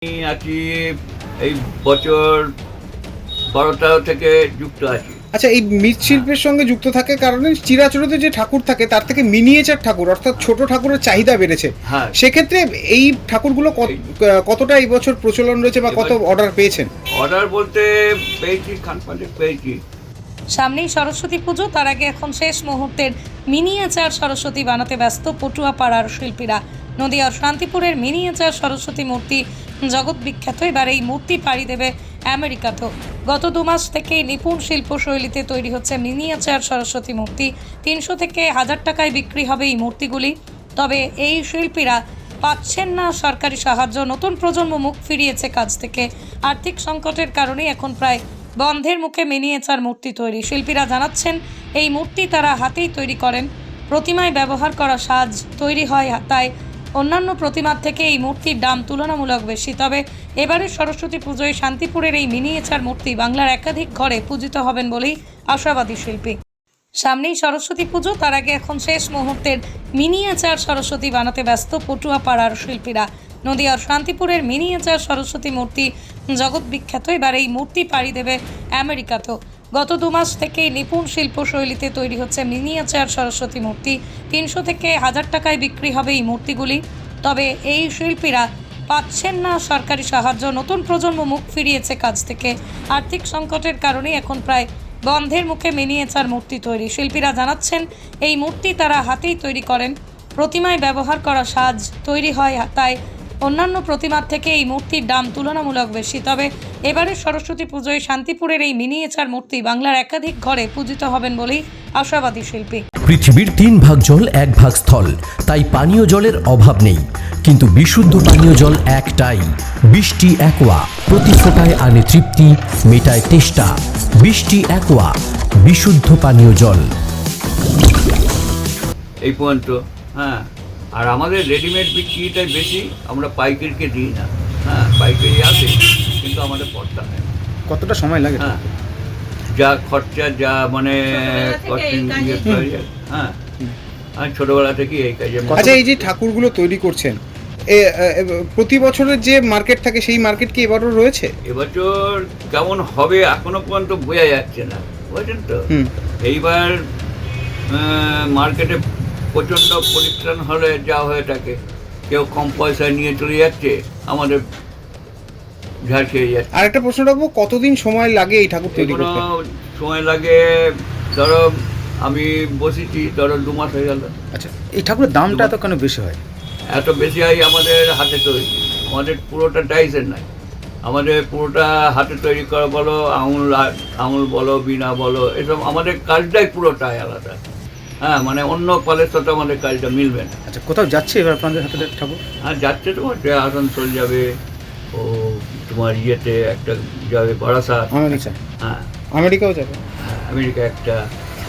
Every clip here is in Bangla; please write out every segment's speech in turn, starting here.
আমি আছি এই বছর 12 থেকে যুক্ত আছি। আচ্ছা, এই মৃৎশিল্পের সঙ্গে যুক্ত থাকার কারণে চিরাচরিত যে ঠাকুর থাকে তার থেকে মিনিয়েচার ঠাকুর অর্থাৎ ছোট ঠাকুরের চাহিদা বেড়েছে। হ্যাঁ, সেক্ষেত্রে এই ঠাকুরগুলো কতটা এই বছর প্রচলন রয়েছে বা কত অর্ডার পেয়েছেন? অর্ডার বলতে পেয়েছি, খানপালে পেয়েছি। সামনেই সরস্বতী পুজো, তার আগে এখন শেষ মুহূর্তের মিনিয়েচার সরস্বতী বানাতে ব্যস্ত পটুয়াপাড়ার শিল্পীরা। নদিয়ার শান্তিপুরের মিনিয়েচার সরস্বতী মূর্তি জগৎ বিখ্যাত। এবার এই মূর্তি পাড়ি দেবে আমেরিকাতেও। গত 2 মাস থেকেই নিপুণ শিল্পশৈলীতে তৈরি হচ্ছে মিনিয়েচার সরস্বতী মূর্তি। 300 থেকে 1000 টাকায় বিক্রি হবে এই মূর্তিগুলি। তবে এই শিল্পীরা পাচ্ছেন না সরকারি সাহায্য। নতুন প্রজন্ম মুখ ফিরিয়েছে কাজ থেকে। আর্থিক সংকটের কারণে এখন প্রায় বন্ধের মুখে মিনিয়েচার মূর্তি তৈরি। শিল্পীরা জানাচ্ছেন এই মূর্তি তারা হাতেই তৈরি করেন। প্রতিমায় ব্যবহার করা সাজ তৈরি হয় হাতায়। অন্যান্য প্রতিমার থেকে এই মূর্তির দাম তুলনামূলক বেশি। তবে এবারের সরস্বতী পুজোয় শান্তিপুরের এই মিনিয়েচার মূর্তি বাংলার একাধিক ঘরে পূজিত হবেন বলেই আশাবাদী শিল্পী। সামনেই সরস্বতী পুজো, তার আগে এখন শেষ মুহূর্তের মিনিয়েচার সরস্বতী বানাতে ব্যস্ত পটুয়াপাড়ার শিল্পীরা। নদিয়ার শান্তিপুরের মিনিয়েচার সরস্বতী মূর্তি জগৎ বিখ্যাত। এবার এই মূর্তি পাড়ি দেবে আমেরিকাতেও। গত 2 মাস থেকেই নিপুণ শিল্পশৈলীতে তৈরি হচ্ছে মিনিয়েচার সরস্বতী মূর্তি। 300 থেকে 1000 টাকায় বিক্রি হবে এই মূর্তিগুলি। তবে এই শিল্পীরা পাচ্ছেন না সরকারি সাহায্য। নতুন প্রজন্ম মুখ ফিরিয়েছে কাজ থেকে। আর্থিক সংকটের কারণে এখন প্রায় বন্ধের মুখে মিনিয়েচার মূর্তি তৈরি। শিল্পীরা জানাচ্ছেন এই মূর্তি তারা হাতেই তৈরি করেন। প্রতিমায় ব্যবহার করা সাজ তৈরি হয় হাতায়। অন্যান্য প্রতিমার থেকে এই মূর্তির দাম তুলনামূলক বেশি। তবে এবারের সরস্বতী পুজোয় শান্তিপুরের এই মিনিয়েচার মূর্তি বাংলার একাধিক ঘরে পূজিত হবেন বলেই আশাবাদী শিল্পী। পৃথিবীর 3 ভাগ জল 1 ভাগ স্থল, তাই পানীয় জলের অভাব নেই। কিন্তু বিশুদ্ধ পানীয় জল একটাই, বৃষ্টি অ্যাকোয়া। প্রতি ফোঁটায় আনে তৃপ্তি, মেটায় তেষ্টা। বৃষ্টি অ্যাকোয়া, বিশুদ্ধ পানীয় জল। এই পর্যন্ত। হ্যাঁ, আর আমাদের রেডিমেড বিক্রিটাই বেশি, আমরা পাইকারিকে দিই না। হ্যাঁ, পাইকারি আসে কিন্তু আমাদের পড়তে হয় না। কতটা সময় লাগে? হ্যাঁ, যা খরচা, যা মানে হ্যাঁ, আমি ছোটবেলা থেকে এই কাজে। আচ্ছা, এই যে ঠাকুরগুলো তৈরি করছেন, প্রতি বছরের যে মার্কেট থাকে সেই মার্কেট কি এবারও রয়েছে? এবছর কেমন হবে এখনো পর্যন্ত বোঝা যাচ্ছে না, বুঝলেন তো। এইবার মার্কেটে প্রচণ্ড পরিত্রাণ হলে যা হয়ে থাকে, কেউ কম পয়সায় নিয়ে চলে যাচ্ছে, আমাদের ঝাড় খেয়ে যাচ্ছে। আর একটা প্রশ্ন রাখবো, কতদিন সময় লাগে এই ঠাকুর তৈরি করতে? সময় লাগে, ধরো আমি বসেছি, ধরো 2 মাস হয়ে গেল। আচ্ছা, এই ঠাকুরের দামটা এত কেন বেশি হয়? এত বেশি হয় আমাদের হাতে তৈরি, আমাদের পুরোটা টাইসের নাই। আমাদের পুরোটা হাতে তৈরি করা বলো, আঙুল বলো, বিনা বলো, এসব আমাদের কাজটাই পুরোটাই আলাদা। হ্যাঁ, মানে অন্য কলের সাথে আমাদের কাজটা মিলবে না। আচ্ছা, কোথাও যাচ্ছে এবার আপনাদের হাতে ঠাকুর? হ্যাঁ, যাচ্ছে, তোমার আসানসোল যাবে, ও তোমার ইয়েতে একটা যাবে বারাসাত। আমেরিকা? হ্যাঁ, আমেরিকাও যাবে। হ্যাঁ, আমেরিকা একটা।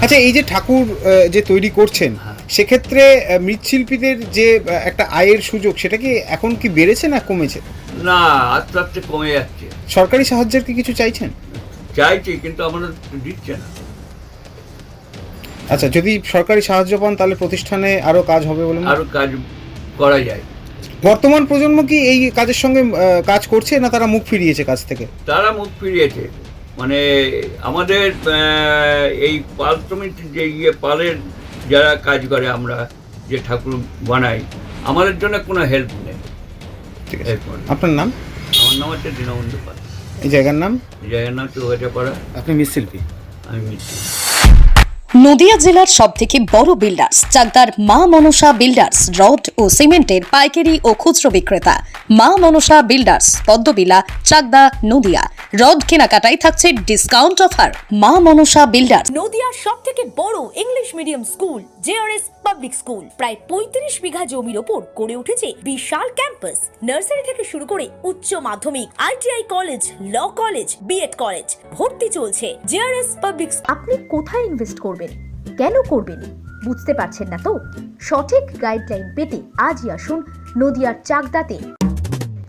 আচ্ছা, এই যে ঠাকুর যে তৈরি করছেন, হ্যাঁ, সেক্ষেত্রে মৃৎশিল্পীদের যে একটা আয়ের সুযোগ, সেটা কি এখন কি বেড়েছে না কমেছে? না, আস্তে আস্তে কমে যাচ্ছে। সরকারি সাহায্যের কি কিছু চাইছেন? চাইছি, কিন্তু আমাদের দিচ্ছে না। আচ্ছা, যদি সরকারি সাহায্য পান তাহলে প্রতিষ্ঠানে আরো কাজ হবে বলে আরো কাজ করা যায়। বর্তমান প্রজন্ম কি এই কাজের সঙ্গে কাজ করছে না তারা মুখ ফিরিয়েছে কাজ থেকে? তারা মুখ ফিরিয়েছে। মানে আমাদের এই পাল সমিতির যে পালের যারা কাজ করে, আমরা যে ঠাকুর বানাই, আমাদের জন্য কোনো হেল্প নেই। ঠিক আছে, আপনার নাম? আমার নাম হচ্ছে দীনবন্ধু পাল। এই জায়গার নাম? এই জায়গার নাম চৌগাছাপাড়া। আপনি মৃৎশিল্পী? আমি মিত্র। নদিয়া জেলার সবথেকে বড় বিল্ডার্স চাকদার মা মনসা বিল্ডার্স রড ও সিমেন্টের পাইকারি ও খুচরো বিক্রেতা। মা মনসা বিল্ডার্স, পদ্মবিলা, চাকদা, নদিয়া। রড কেনাকাটায় থাকছে ডিসকাউন্ট অফার। মা মনসা বিল্ডার্স। নদিয়ার সবথেকে বড় English medium school JRS public school প্রায় 35 বিঘা জমির ওপর গড়ে উঠেছে বিশাল ক্যাম্পাস। নার্সারি থেকে শুরু করে উচ্চ মাধ্যমিক, ITI college, law college, BEd college ভর্তি চলছে। JRS public. আপনি কোথায় ইনভেস্ট করবেন, কেন করবেন বুঝতে পারছেন না তো? সঠিক গাইডলাইন পেতে আজই আসুন নদিয়ার চাকদাতে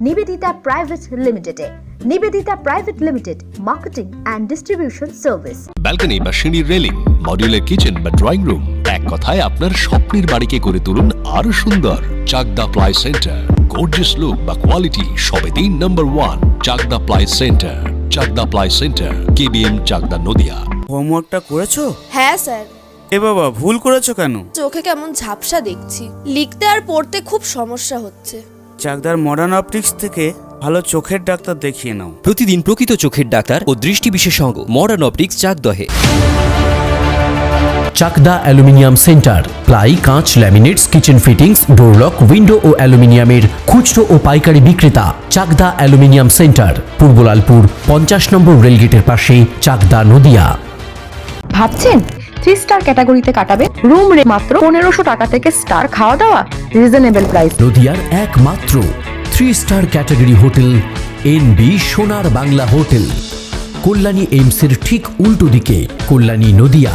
নিবেদিতা প্রাইভেট লিমিটেডে। Nivedita private limited, marketing and distribution service. Balcony বা সিঁড়ির রেলিং, মডিউলার কিচেন বা ড্রয়িং রুম, এক কথায় আপনার স্বপ্নের বাড়িকে করে তুলুন আরো সুন্দর। Chakdah ply centre, gorgeous look বা কোয়ালিটি সবে 3 নম্বর 1 Chakdah ply centre. Chakdah ply centre, KBM, Chakdah, Nadia. হোমওয়ার্কটা করেছো? হ্যাঁ স্যার। এ বাবা, ভুল করেছো কেন? চোখে কেমন ঝাপসা দেখছি, লিখতে আর পড়তে খুব সমস্যা হচ্ছে। চাকদার মডার্ন অপটিক্স থেকে ভালো চোখের ডাক্তার দেখিয়ে নাও। প্রতিদিন প্রকৃত চোখের ডাক্তার ও দৃষ্টি বিশেষজ্ঞ মডার্ন অপটিক্স চাকদহে। চাকদা অ্যালুমিনিয়াম সেন্টার, প্লাই, কাঁচ, laminates, kitchen fittings, door lock, window ও অ্যালুমিনিয়ামের খুচরো ও পাইকারি বিক্রেতা। চাকদা অ্যালুমিনিয়াম সেন্টার, পূর্বলালপুর 50 নম্বর রেলগেটের পাশে, চাকদা, নদিয়া। ভাবছেন 3 স্টার ক্যাটাগরিতে কাটাবে? রুম রে মাত্র 1500 টাকা থেকে স্টার, খাওয়া দাওয়া রিজনেবল প্রাইস। নদিয়ার একমাত্র 3 স্টার ক্যাটাগরি হোটেল এনবি সোনার বাংলা হোটেল, কল্যাণী এইমসের ঠিক উল্টো দিকে, কল্যাণী, নদিয়া।